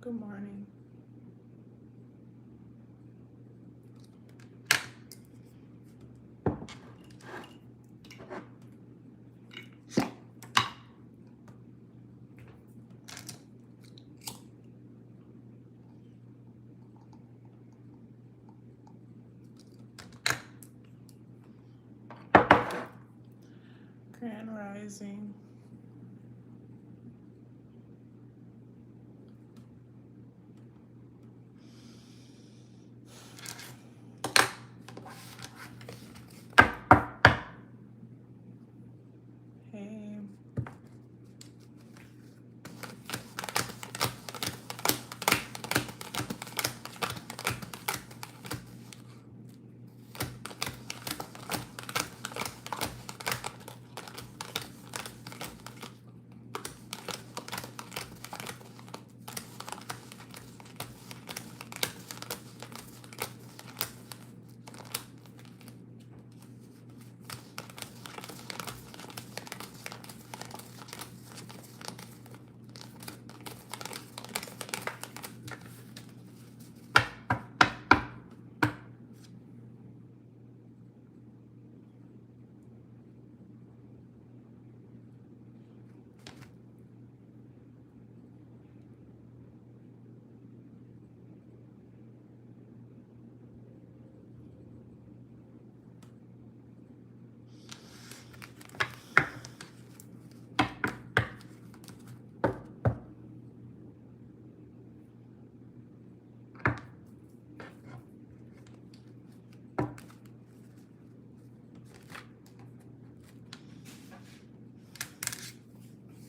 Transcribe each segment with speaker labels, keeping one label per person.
Speaker 1: Good morning. Grand Rising. Hey.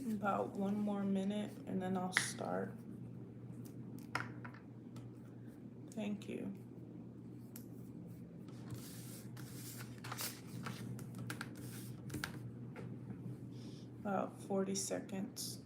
Speaker 1: About one more minute and then I'll start. Thank you. About 40 seconds.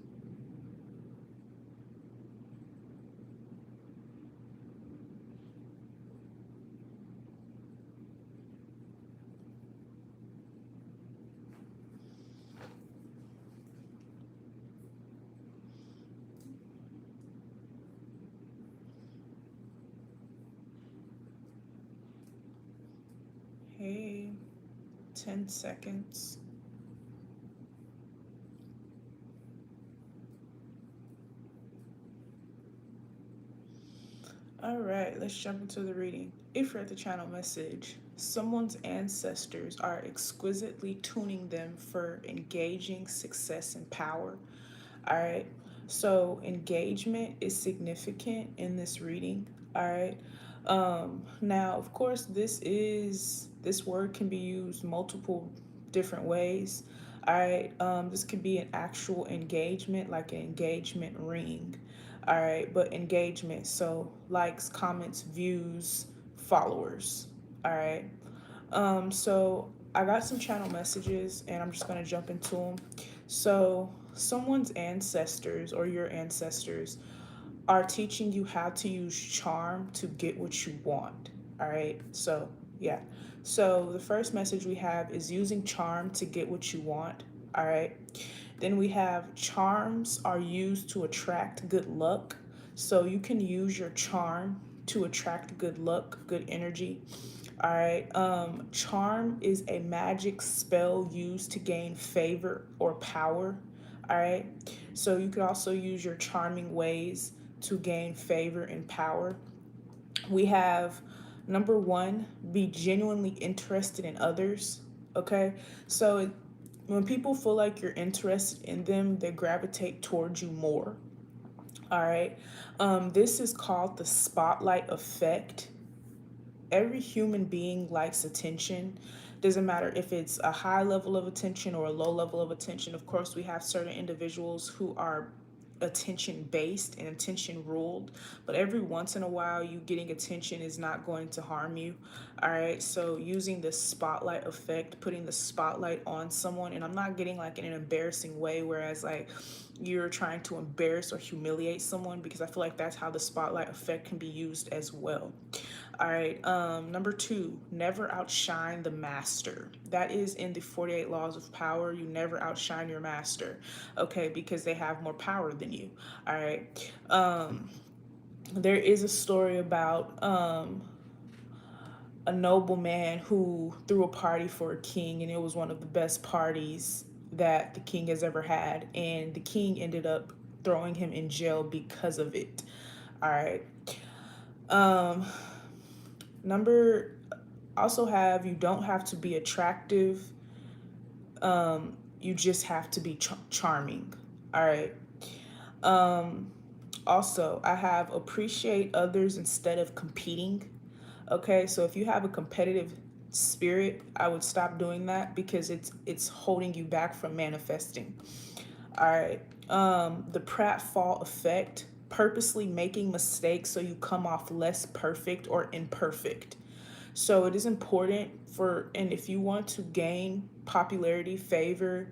Speaker 1: Hey. 10 seconds. All right, let's jump into the reading. If you're at the channel message, someone's ancestors are exquisitely tuning them for engaging success and power. All right, so engagement is significant in this reading. All right, now of course this word can be used multiple different ways. All right, this could be an actual engagement, like an engagement ring. All right, but engagement, so likes, comments, views, followers. All right, so I got some channel messages and I'm just gonna jump into them. So someone's ancestors or your ancestors are teaching you how to use charm to get what you want. All right, so yeah. So the first message we have is using charm to get what you want. All right. Then we have charms are used to attract good luck. So you can use your charm to attract good luck, good energy. All right. Charm is a magic spell used to gain favor or power. All right. So you could also use your charming ways to gain favor and power. We have number one, be genuinely interested in others. Okay. So when people feel like you're interested in them, they gravitate towards you more. All right. This is called the spotlight effect. Every human being likes attention. Doesn't matter if it's a high level of attention or a low level of attention. Of course, we have certain individuals who are attention based and attention ruled, but every once in a while you getting attention is not going to harm you. All right, so using the spotlight effect, putting the spotlight on someone, and I'm not getting like in an embarrassing way, whereas like you're trying to embarrass or humiliate someone, because I feel like that's how the spotlight effect can be used as well. All right. Number two, never outshine the master. That is in the 48 laws of power. You never outshine your master. Okay, because they have more power than you. All right. there is a story about a nobleman who threw a party for a king, and it was one of the best parties that the king has ever had. And the king ended up throwing him in jail because of it. All right. Um, number also have you don't have to be attractive. You just have to be charming. All right. Um, Also, I have appreciate others instead of competing. Okay, so if you have a competitive spirit, I would stop doing that because it's holding you back from manifesting. All right. The pratfall effect, purposely making mistakes so you come off less perfect or imperfect. So it is important for, and if you want to gain popularity, favor,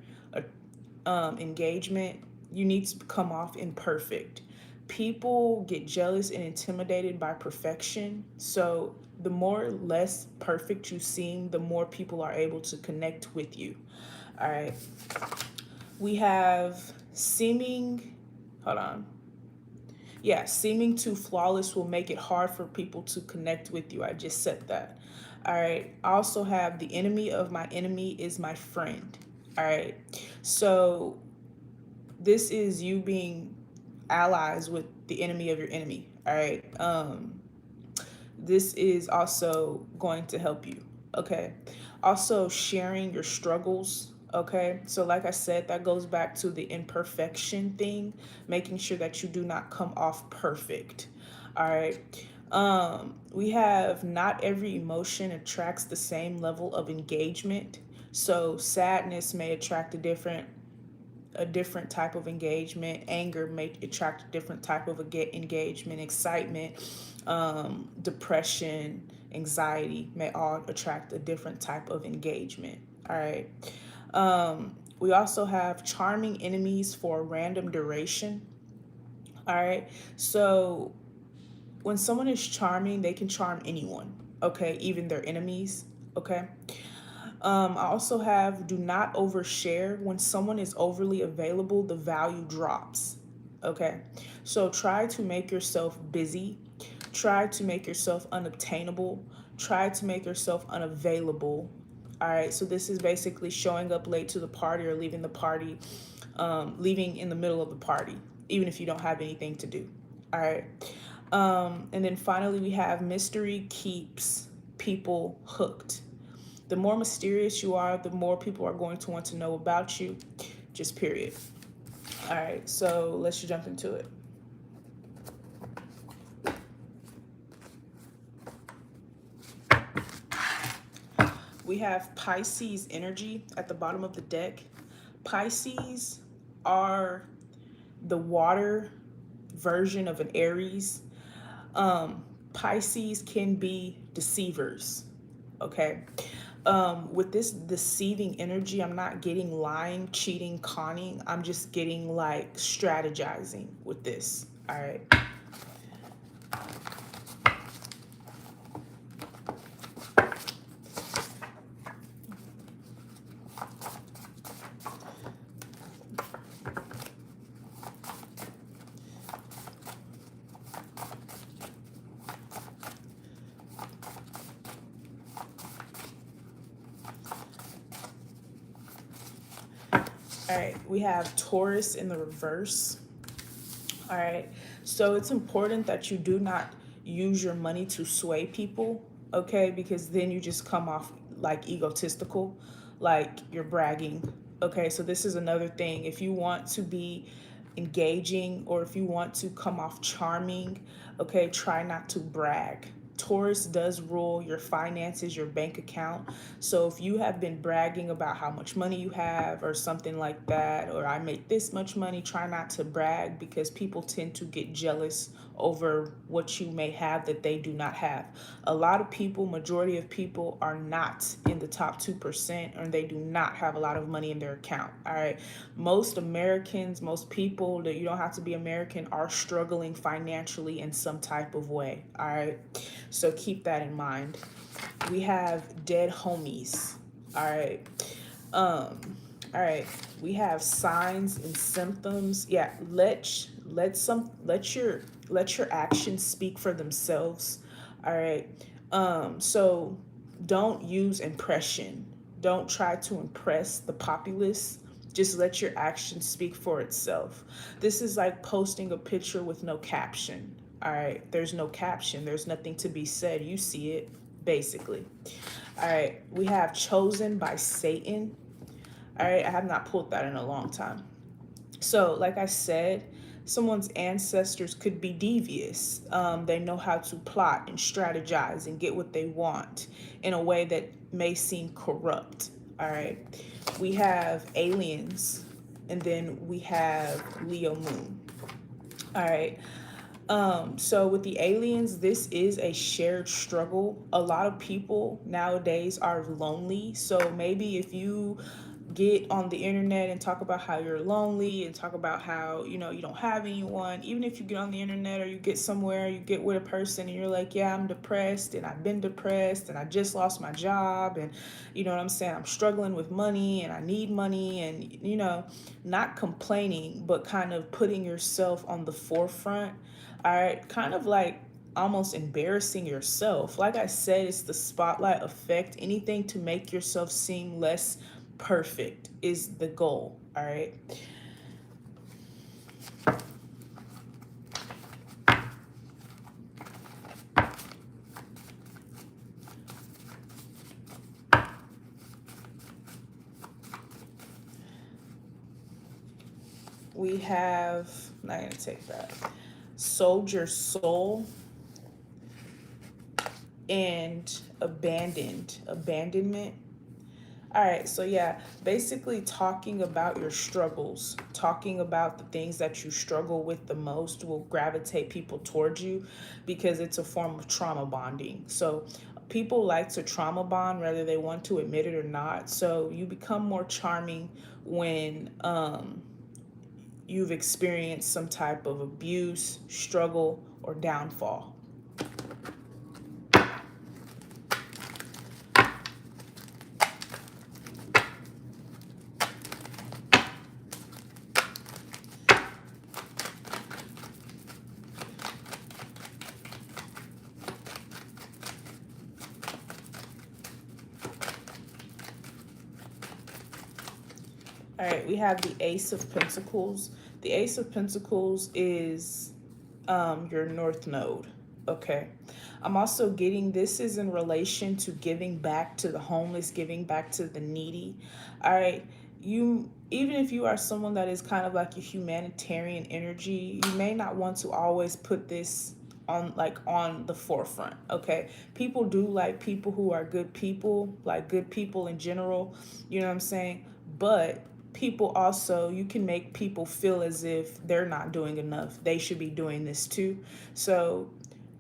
Speaker 1: engagement, you need to come off imperfect. People get jealous and intimidated by perfection. So the more less perfect you seem, the more people are able to connect with you. All right. We have seeming, hold on. Yeah, seeming too flawless will make it hard for people to connect with you. I just said that. All right. I also have the enemy of my enemy is my friend. All right. So this is you being allies with the enemy of your enemy. All right. This is also going to help you. Okay. Also, sharing your struggles. Okay. So, like I said, that goes back to the imperfection thing, making sure that you do not come off perfect. All right. We have not every emotion attracts the same level of engagement. So, sadness may attract a different type of engagement. Anger may attract a different type of engagement. Excitement, depression, anxiety may all attract a different type of engagement. All right. We also have charming enemies for a random duration. All right. So when someone is charming, they can charm anyone. Okay. Even their enemies. Okay. I also have do not overshare. When someone is overly available, the value drops. Okay. So try to make yourself busy. Try to make yourself unobtainable. Try to make yourself unavailable. All right. So this is basically showing up late to the party or leaving the party, leaving in the middle of the party, even if you don't have anything to do. All right. And then finally, we have mystery keeps people hooked. The more mysterious you are, the more people are going to want to know about you. Just period. All right, so let's jump into it. We have Pisces energy at the bottom of the deck. Pisces are the water version of an Aries. Pisces can be deceivers. Okay. With this deceiving energy, I'm not getting lying, cheating, conning. I'm just getting like strategizing with this. All right. All right. We have Taurus in the reverse. All right. So it's important that you do not use your money to sway people, okay? Because then you just come off like egotistical, like you're bragging. Okay, so this is another thing. If you want to be engaging or if you want to come off charming, okay, try not to brag. Taurus does rule your finances, your bank account. So if you have been bragging about how much money you have or something like that, or I make this much money, try not to brag because people tend to get jealous over what you may have that they do not have. A lot of people, majority of people are not in the top 2% and they do not have a lot of money in their account. All right. Most Americans, most people that you don't have to be American are struggling financially in some type of way. All right. So keep that in mind. We have dead homies. All right. Um, all right. We have signs and symptoms. Yeah, let Let your actions speak for themselves. All right. So don't use impression. Don't try to impress the populace. Just let your actions speak for itself. This is like posting a picture with no caption. All right. There's no caption. There's nothing to be said. You see it, basically. All right. We have chosen by Satan. All right. I have not pulled that in a long time. So, like I said, someone's ancestors could be devious. They know how to plot and strategize and get what they want in a way that may seem corrupt. All right. We have aliens, and then we have Leo Moon. All right. So with the aliens, this is a shared struggle. A lot of people nowadays are lonely. So maybe if you get on the internet and talk about how you're lonely and talk about how, you don't have anyone, even if you get on the internet or you get somewhere, you get with a person and you're like, yeah, I'm depressed and I've been depressed and I just lost my job and you know what I'm saying, I'm struggling with money and I need money and not complaining, but kind of putting yourself on the forefront. All right, kind of like almost embarrassing yourself. Like I said, it's the spotlight effect. Anything to make yourself seem less perfect is the goal. All right. We have, I'm not going to take that. Soldier Soul and abandonment. All right, so yeah, basically talking about your struggles, talking about the things that you struggle with the most will gravitate people towards you because it's a form of trauma bonding. So people like to trauma bond whether they want to admit it or not. So you become more charming when you've experienced some type of abuse, struggle, or downfall. All right, we have the Ace of Pentacles. The Ace of Pentacles is your North Node. Okay. I'm also getting this is in relation to giving back to the homeless, giving back to the needy. All right. You, even if you are someone that is kind of like a humanitarian energy, you may not want to always put this on the forefront. Okay, people do like people who are good people, like good people in general, you know what I'm saying, but people also, you can make people feel as if they're not doing enough, they should be doing this too. So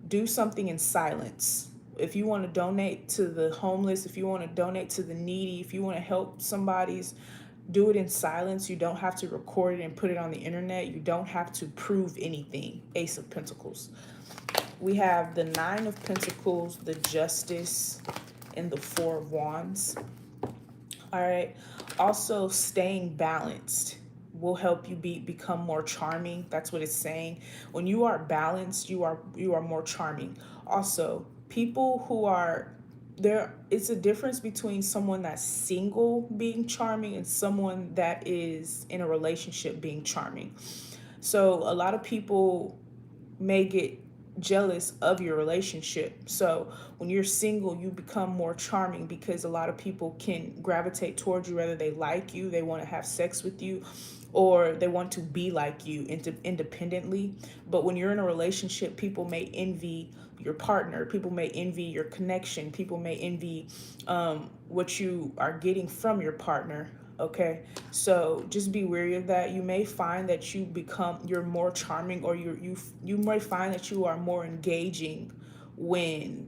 Speaker 1: do something in silence. If you want to donate to the homeless, if you want to donate to the needy, if you want to help somebody's, do it in silence. You don't have to record it and put it on the internet. You don't have to prove anything. Ace of Pentacles. We have the Nine of Pentacles, the Justice, and the Four of Wands. All right. Also, staying balanced will help you become more charming. That's what it's saying. When you are balanced, you are more charming. Also, people who are there, it's a difference between someone that's single being charming and someone that is in a relationship being charming. So a lot of people may get jealous of your relationship. So when you're single, you become more charming because a lot of people can gravitate towards you, whether they like you, they want to have sex with you, or they want to be like you independently. But when you're in a relationship, people may envy your partner, people may envy your connection, people may envy what you are getting from your partner. Okay, so just be wary of that. You may find that you're more charming, or you might find that you are more engaging when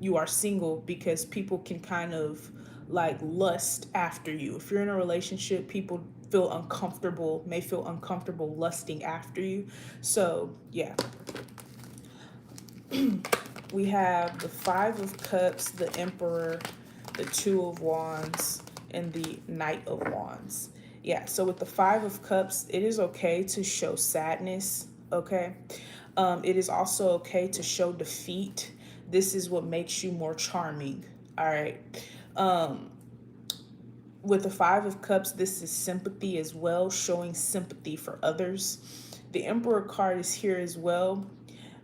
Speaker 1: you are single, because people can kind of like lust after you. If you're in a relationship, people may feel uncomfortable lusting after you. So yeah. We have the Five of Cups, the Emperor, the Two of Wands, and the Knight of Wands. Yeah, so with the Five of Cups, it is okay to show sadness, okay? It is also okay to show defeat. This is what makes you more charming. All right. Um, with the Five of Cups, this is sympathy as well, showing sympathy for others. The Emperor card is here as well.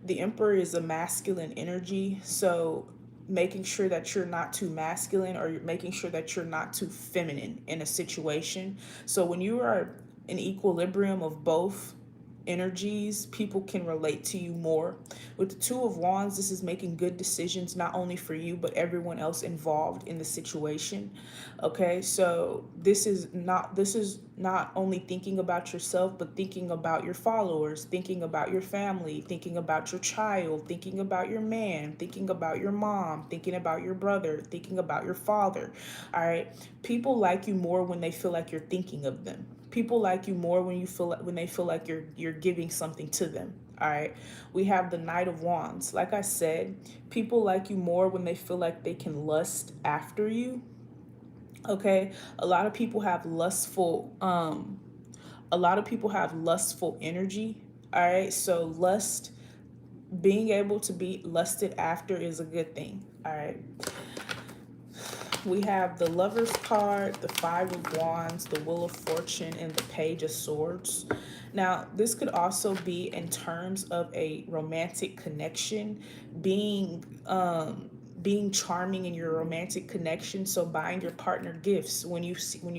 Speaker 1: The Emperor is a masculine energy, so making sure that you're not too masculine, or you're making sure that you're not too feminine in a situation. So when you are in equilibrium of both energies, people can relate to you more. With the Two of Wands, this is making good decisions not only for you but everyone else involved in the situation. Okay, so this is not only thinking about yourself, but thinking about your followers, thinking about your family, thinking about your child, thinking about your man, thinking about your mom, thinking about your brother, thinking about your father. All right, people like you more when they feel like you're thinking of them. People like you more when they feel like you're giving something to them. All right, we have the Knight of Wands. Like I said, people like you more when they feel like they can lust after you. Okay, a lot of people have lustful energy. All right, so lust, being able to be lusted after is a good thing. All right, we have the Lover's card, the Five of Wands, the Wheel of Fortune, and the Page of Swords. Now, this could also be in terms of a romantic connection, being being charming in your romantic connection. So buying your partner gifts when you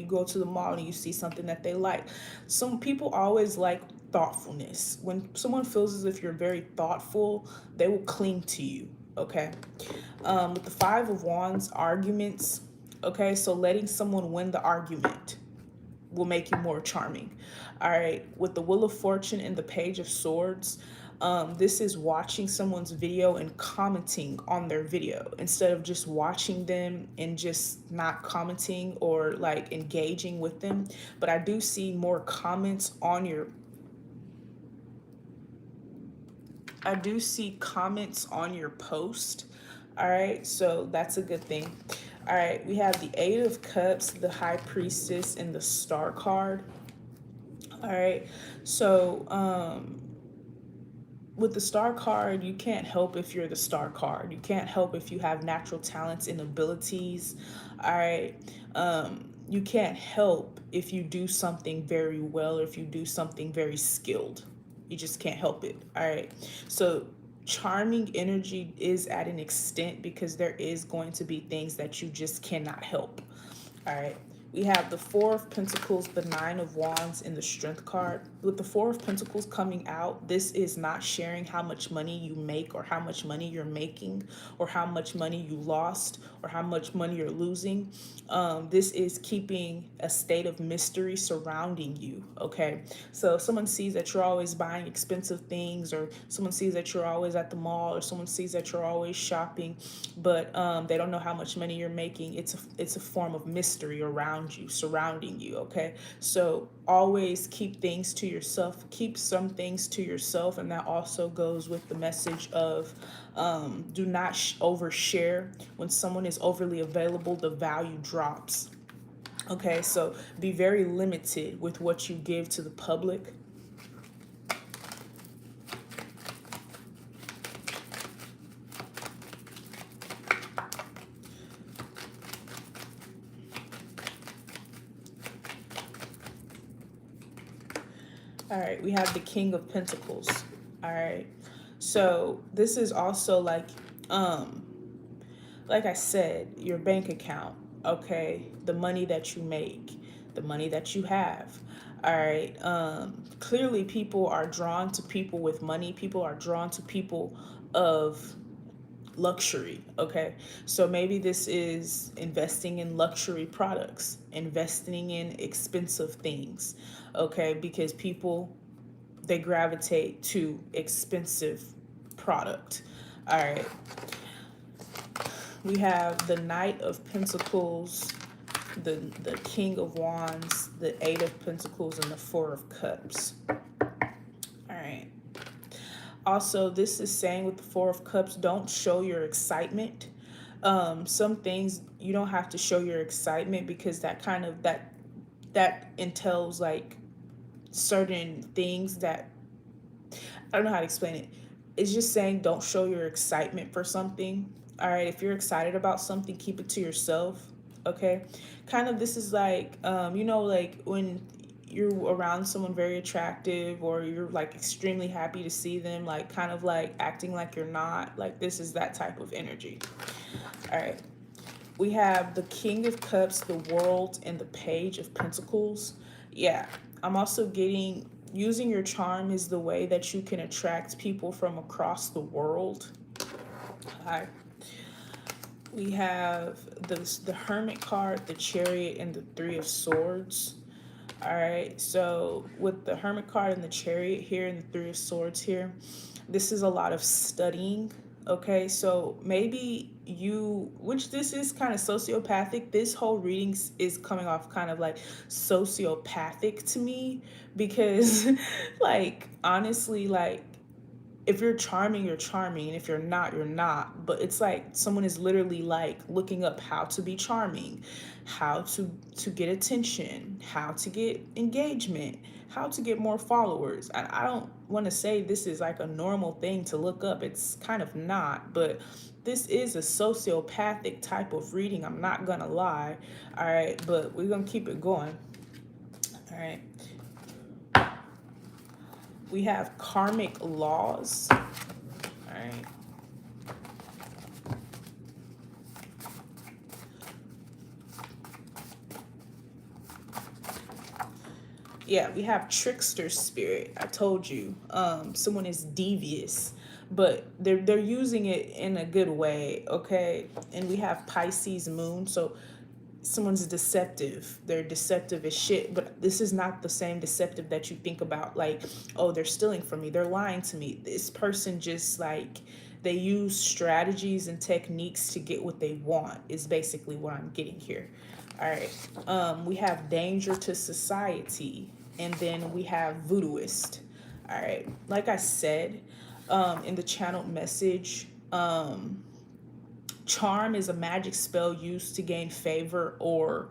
Speaker 1: go to the mall and you see something that they like. Some people always like thoughtfulness. When someone feels as if you're very thoughtful, they will cling to you. Okay. With the Five of Wands, arguments. Okay, so letting someone win the argument will make you more charming. All right, with the Wheel of Fortune and the Page of Swords, this is watching someone's video and commenting on their video instead of just watching them and just not commenting or like engaging with them. But I do see more comments on your I do see comments on your post. All right, so that's a good thing. All right, we have the Eight of Cups, the High Priestess, and the Star card. All right, so with the Star card, you can't help if you're the Star card. You can't help if you have natural talents and abilities. All right, you can't help if you do something very well, or if you do something very skilled. You just can't help it. All right, so charming energy is at an extent because there is going to be things that you just cannot help. All right. We have the Four of Pentacles, the Nine of Wands, and the Strength card. With the Four of Pentacles coming out, this is not sharing how much money you make or how much money you're making or how much money you lost or how much money you're losing. This is keeping a state of mystery surrounding you, okay? So if someone sees that you're always buying expensive things, or someone sees that you're always at the mall, or someone sees that you're always shopping, but they don't know how much money you're making, it's a form of mystery around you, surrounding you, okay? So always keep things to yourself, keep some things to yourself, and that also goes with the message of do not overshare. When someone is overly available, the value drops. Okay, so be very limited with what you give to the public. All right, we have the King of Pentacles. All right, so this is also like I said, your bank account, okay? The money that you make, the money that you have. All right. Clearly, people are drawn to people with money. People are drawn to people of luxury, okay? So maybe this is investing in luxury products, investing in expensive things, okay? Because people, they gravitate to expensive product. All right. We have the Knight of Pentacles, the King of Wands, the Eight of Pentacles, and the Four of Cups. All right. Also, this is saying with the Four of Cups, don't show your excitement. Some things you don't have to show your excitement, because that entails like certain things that, I don't know how to explain it. It's just saying don't show your excitement for something. All right, if you're excited about something, keep it to yourself. Okay, kind of this is like like when you're around someone very attractive or you're like extremely happy to see them, like kind of like acting like you're not, like this is that type of energy. All right, we have the King of Cups, the World, and the Page of Pentacles. Yeah, I'm also getting using your charm is the way that you can attract people from across the world. Hi. We have the Hermit card, the Chariot, and the Three of Swords. All right, so with the Hermit card and the Chariot here and the Three of Swords here, this is a lot of studying. Okay, so maybe you, which this is kind of sociopathic. This whole reading is coming off kind of like sociopathic to me because, like, honestly, like, if you're charming, you're charming, and if you're not, you're not. But it's like someone is literally like looking up how to be charming, how to get attention, how to get engagement, how to get more followers. And I don't want to say this is like a normal thing to look up. It's kind of not, but this is a sociopathic type of reading. I'm not gonna lie. All right, but we're gonna keep it going. All right. We have karmic laws. All right. Yeah, we have trickster spirit. I told you, someone is devious, but they're using it in a good way. Okay, and we have Pisces moon, so someone's deceptive. They're deceptive as shit, but this is not the same deceptive that you think about. Like, oh, they're stealing from me, they're lying to me. This person just like they use strategies and techniques to get what they want. Is basically what I'm getting here. All right. We have danger to society, and then we have voodooist. All right. Like I said, in the channeled message, charm is a magic spell used to gain favor or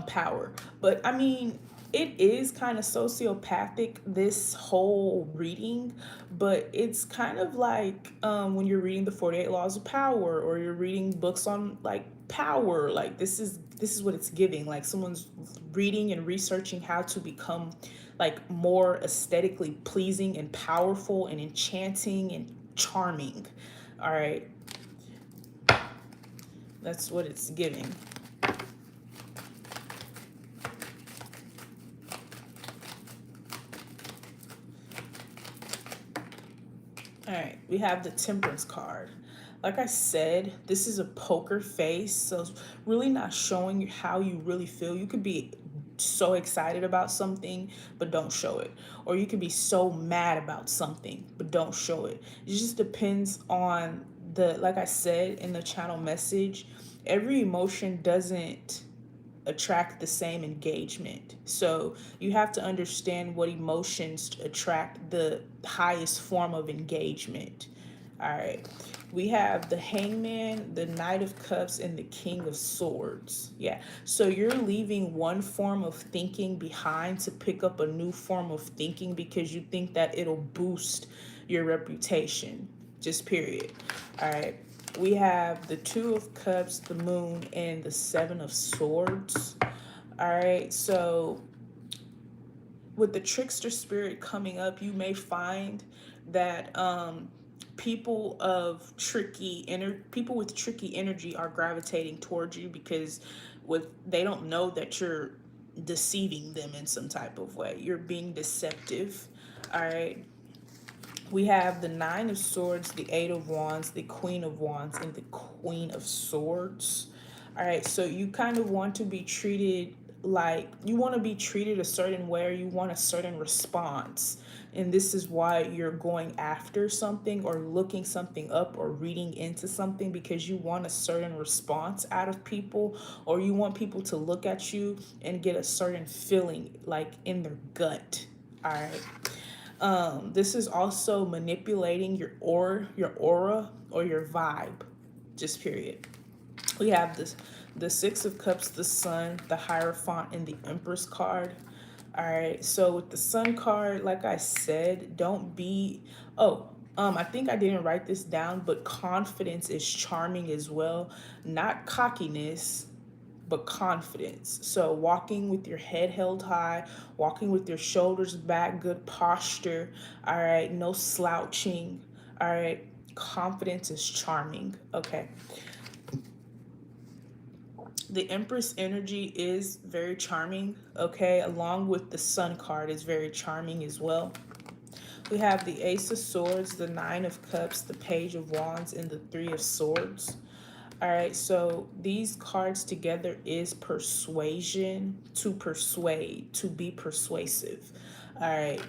Speaker 1: power. But I mean, it is kind of sociopathic, this whole reading, but it's kind of like when you're reading the 48 Laws of Power or you're reading books on like power. Like this is what it's giving. Like someone's reading and researching how to become like more aesthetically pleasing and powerful and enchanting and charming. All right, that's what it's giving. All right, we have the Temperance card. Like I said, this is a poker face, so it's really not showing you how you really feel. You could be so excited about something, but don't show it. Or you could be so mad about something, but don't show it. It just depends on like I said in the channel message, every emotion doesn't attract the same engagement. So you have to understand what emotions attract the highest form of engagement. All right. We have the Hangman, the Knight of Cups, and the King of Swords. Yeah. So you're leaving one form of thinking behind to pick up a new form of thinking because you think that it'll boost your reputation. Just period. All right. We have the Two of Cups, the Moon, and the Seven of Swords. All right. So with the trickster spirit coming up, you may find that people with tricky energy are gravitating towards you because they don't know that you're deceiving them in some type of way. You're being deceptive. All right. We have the Nine of Swords, the Eight of Wands, the Queen of Wands, and the Queen of Swords. All right, so you kind of want to be treated like you want to be treated a certain way, or you want a certain response. And this is why you're going after something or looking something up or reading into something because you want a certain response out of people, or you want people to look at you and get a certain feeling like in their gut. All right. This is also manipulating your aura or your vibe, just period. We have the Six of Cups, the Sun, the Hierophant, and the Empress card. All right, so with the Sun card, like I said, don't be. Oh, I think I didn't write this down, but confidence is charming as well. Not cockiness, but confidence. So walking with your head held high, walking with your shoulders back, good posture. All right, no slouching. All right, confidence is charming. Okay. The Empress energy is very charming. Okay, along with the Sun card is very charming as well. We have the Ace of Swords, the Nine of Cups, the Page of Wands, and the Three of Swords. All right, so these cards together is persuasion, to persuade, to be persuasive. All right.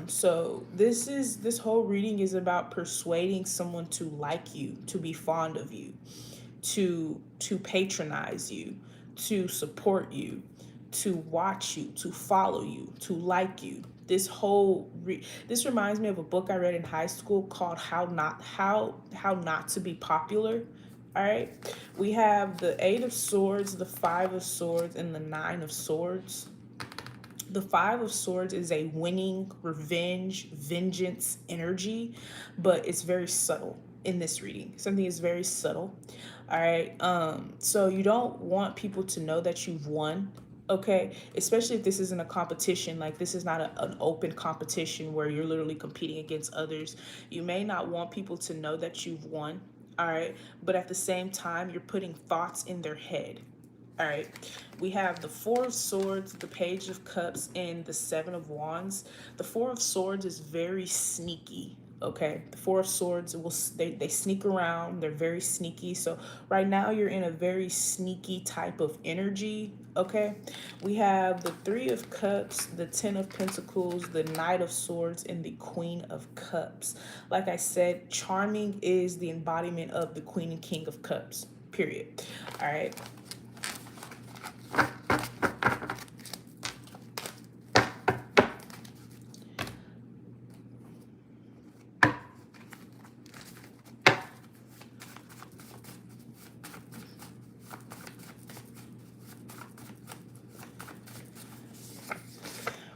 Speaker 1: So this whole reading is about persuading someone to like you, to be fond of you, to patronize you, to support you, to watch you, to follow you, to like you. This reminds me of a book I read in high school called How Not to Be Popular. All right. We have the 8 of Swords, the 5 of Swords, and the 9 of Swords. The 5 of Swords is a winning, revenge, vengeance energy, but it's very subtle in this reading. Something is very subtle. All right. So you don't want people to know that you've won. Okay, especially if this isn't a competition, like this is not an open competition where you're literally competing against others. You may not want people to know that you've won. All right, but at the same time, you're putting thoughts in their head. All right, we have the 4 of Swords, the Page of Cups, and the 7 of Wands. The 4 of Swords is very sneaky. Okay, the 4 of Swords they sneak around. They're very sneaky. So right now you're in a very sneaky type of energy. Okay, we have the 3 of Cups, the 10 of Pentacles, the Knight of Swords, and the Queen of Cups. Like I said, charming is the embodiment of the Queen and King of Cups. Period. All right.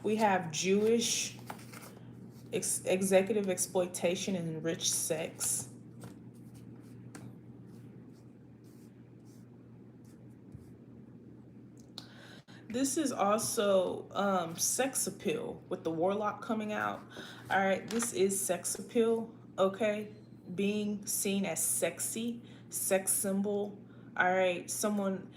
Speaker 1: We have Jewish executive exploitation and enriched sex. This is also sex appeal with the warlock coming out. All right, this is sex appeal. Okay, being seen as sexy, sex symbol. All right, someone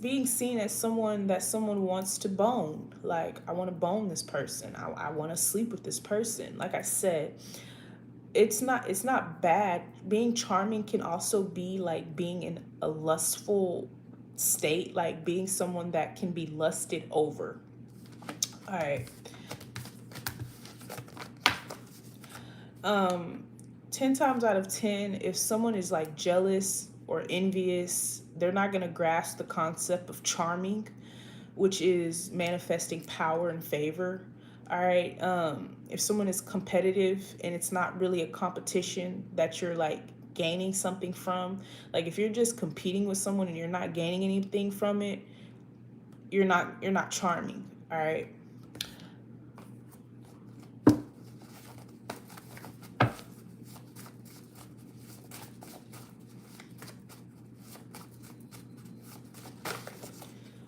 Speaker 1: being seen as someone that someone wants to bone. Like, I want to bone this person. I want to sleep with this person. Like I said, it's not bad. Being charming can also be like being in a lustful state, like being someone that can be lusted over. All right. 10 times out of 10, if someone is like jealous or envious, they're not going to grasp the concept of charming, which is manifesting power and favor. All right. If someone is competitive and it's not really a competition that you're like gaining something from, like if you're just competing with someone and you're not gaining anything from it, you're not charming. All right.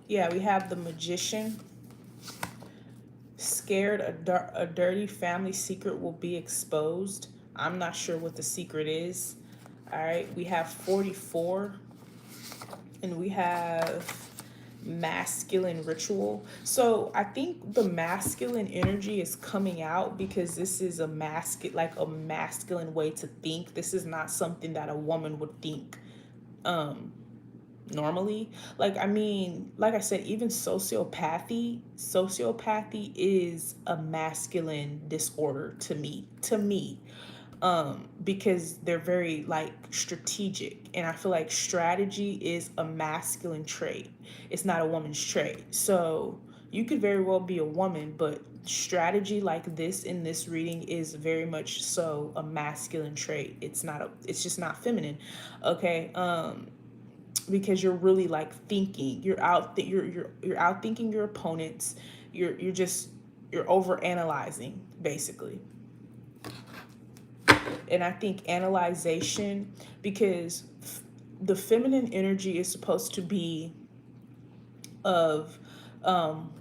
Speaker 1: Yeah, we have the Magician. Scared a dirty family secret will be exposed. I'm not sure what the secret is. All right, we have 44, and we have masculine ritual. So I think the masculine energy is coming out because this is like a masculine way to think. This is not something that a woman would think normally. Like, I mean, like I said, even sociopathy is a masculine disorder to me, because they're very like strategic, and I feel like strategy is a masculine trait. It's not a woman's trait. So you could very well be a woman, but strategy like this in this reading is very much so a masculine trait. It's just not feminine. Okay. Because you're really like thinking, you're out thinking your opponents. You're over analyzing basically. And I think analyzation, because the feminine energy is supposed to be of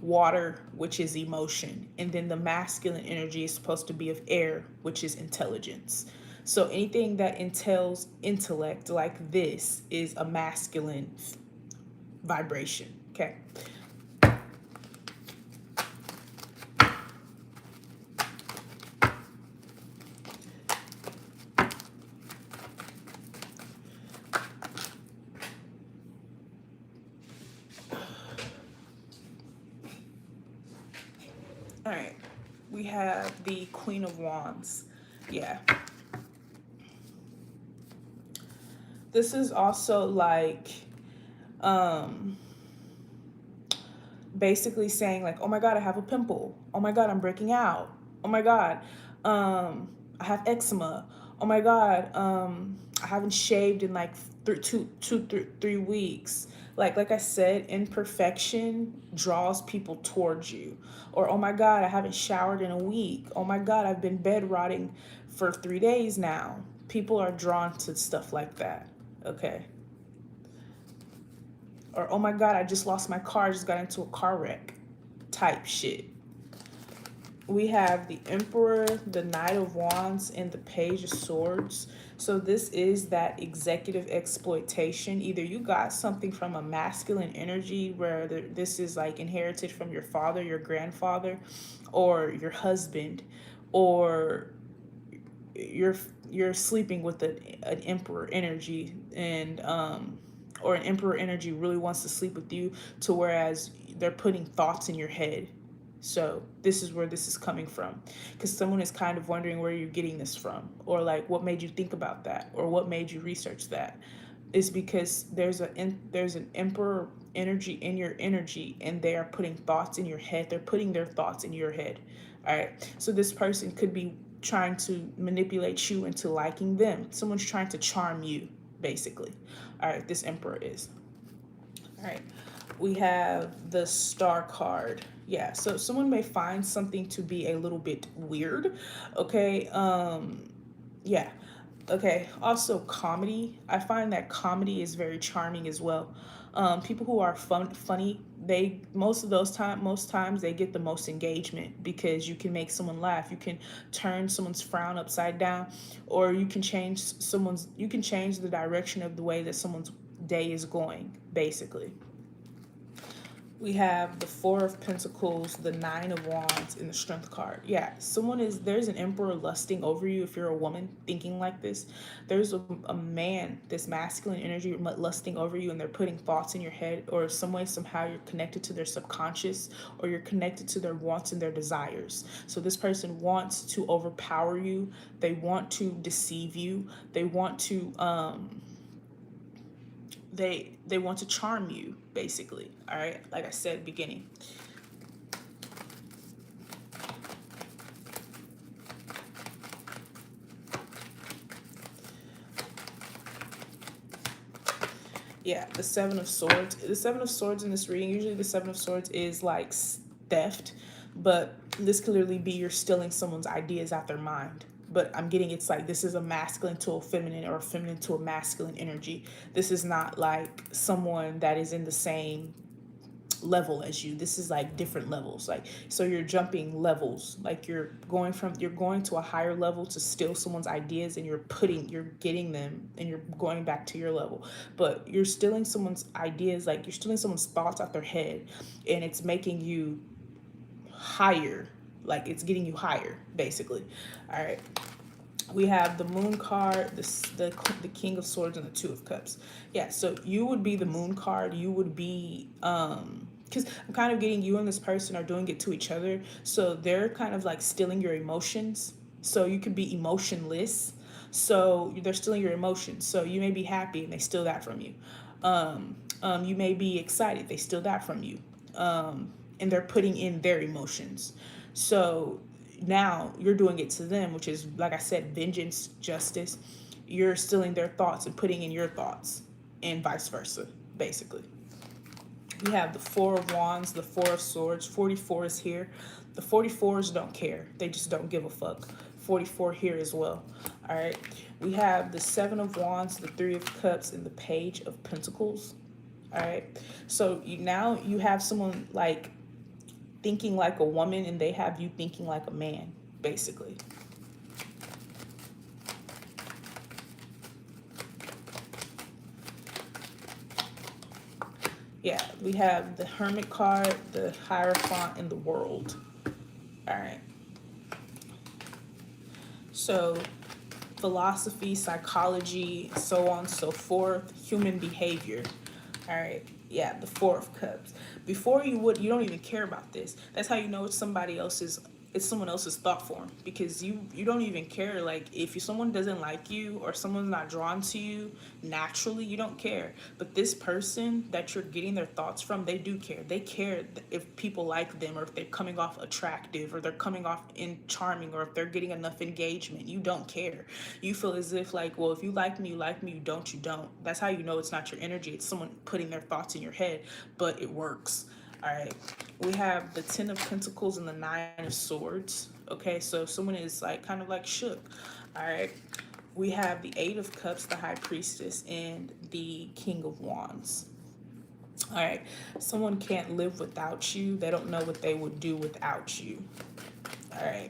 Speaker 1: water, which is emotion, and then the masculine energy is supposed to be of air, which is intelligence. So anything that entails intellect, like this, is a masculine vibration. Okay. All right. We have the Queen of Wands. Yeah. This is also like um basically saying like, oh my god, I have a pimple. Oh my god, I'm breaking out. Oh my god, I have eczema. Oh my god, I haven't shaved in like 3 weeks. Like I said, imperfection draws people towards you. Or oh my god, I haven't showered in a week. Oh my god, I've been bed rotting for 3 days now. People are drawn to stuff like that. Okay. Or oh my god, I just lost my car, I just got into a car wreck type shit. We have the Emperor, the Knight of Wands, and the Page of Swords. So this is that executive exploitation. Either you got something from a masculine energy where this is like inherited from your father, your grandfather, or your husband, or you're you're sleeping with an emperor energy, and or an emperor energy really wants to sleep with you, to whereas they're putting thoughts in your head. So this is where this is coming from, because someone is kind of wondering where you're getting this from, or like what made you think about that, or what made you research that. Is because there's an emperor energy in your energy, and they are putting thoughts in your head. They're putting their thoughts in your head. All right. So this person could be trying to manipulate you into liking them. Someone's trying to charm you, basically. All right. This emperor is. All right. We have the Star card. Yeah. So someone may find something to be a little bit weird. Okay. Yeah. Okay. Also, comedy. I find that comedy is very charming as well. People who are funny, they most times they get the most engagement, because you can make someone laugh. You can turn someone's frown upside down, or you can change the direction of the way that someone's day is going, basically. We have the Four of Pentacles, the Nine of Wands, and the Strength card. Yeah, there's an emperor lusting over you if you're a woman thinking like this. There's a man, this masculine energy lusting over you, and they're putting thoughts in your head, or some way, somehow you're connected to their subconscious, or you're connected to their wants and their desires. So this person wants to overpower you. They want to deceive you. They want to, they want to charm you, basically. All right, like I said beginning. Yeah, the Seven of Swords. The Seven of Swords in this reading, usually the Seven of Swords is like theft, but this could literally be you're stealing someone's ideas out their mind. But I'm getting, it's like this is a masculine to a feminine, or a feminine to a masculine energy. This is not like someone that is in the same level as you. This is like different levels. Like, so you're jumping levels. Like you're going to a higher level to steal someone's ideas, and you're getting them, and you're going back to your level. But you're stealing someone's ideas, like you're stealing someone's thoughts out their head, and it's making you higher. Like it's getting you higher, basically. All right. We have the Moon card, the King of Swords, and the Two of Cups. Yeah, so you would be the Moon card. You would be because I'm kind of getting you and this person are doing it to each other. So they're kind of like stealing your emotions. So you could be emotionless. So they're stealing your emotions. So you may be happy and they steal that from you. You may be excited, they steal that from you. And they're putting in their emotions. So now you're doing it to them, which is, like I said, vengeance, justice. You're stealing their thoughts and putting in your thoughts, and vice versa, basically. We have the Four of Wands, the Four of Swords. 44 is here. The 44s don't care. They just don't give a fuck. 44 here as well. All right. We have the Seven of Wands, the Three of Cups, and the Page of Pentacles. All right. So now you have someone like thinking like a woman, and they have you thinking like a man, basically. Yeah, we have the Hermit card, the Hierophant, and the World. All right. So philosophy, psychology, so on and so forth, human behavior. All right. Yeah, the Four of Cups. Before you don't even care about this. That's how you know it's someone else's thought form, because you don't even care. Like, if someone doesn't like you or someone's not drawn to you naturally, you don't care. But this person that you're getting their thoughts from, they do care. They care if people like them, or if they're coming off attractive, or they're coming off in charming, or if they're getting enough engagement. You don't care. You feel as if, like, well, if you like me, you like me. You don't. That's how you know it's not your energy. It's someone putting their thoughts in your head, but it works. All right. We have the Ten of Pentacles and the Nine of Swords. Okay, so someone is like kind of like shook. All right. We have the Eight of Cups, the High Priestess, and the King of Wands. All right. Someone can't live without you. They don't know what they would do without you. All right.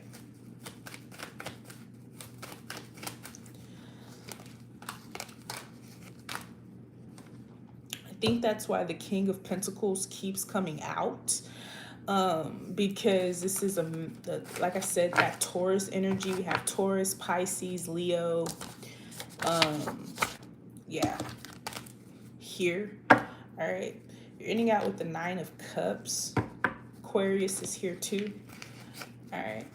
Speaker 1: I think that's why the King of Pentacles keeps coming out, because this is like I said, that Taurus energy. We have Taurus, Pisces, Leo. Yeah, here. All right, you're ending out with the Nine of Cups. Aquarius is here too. All right,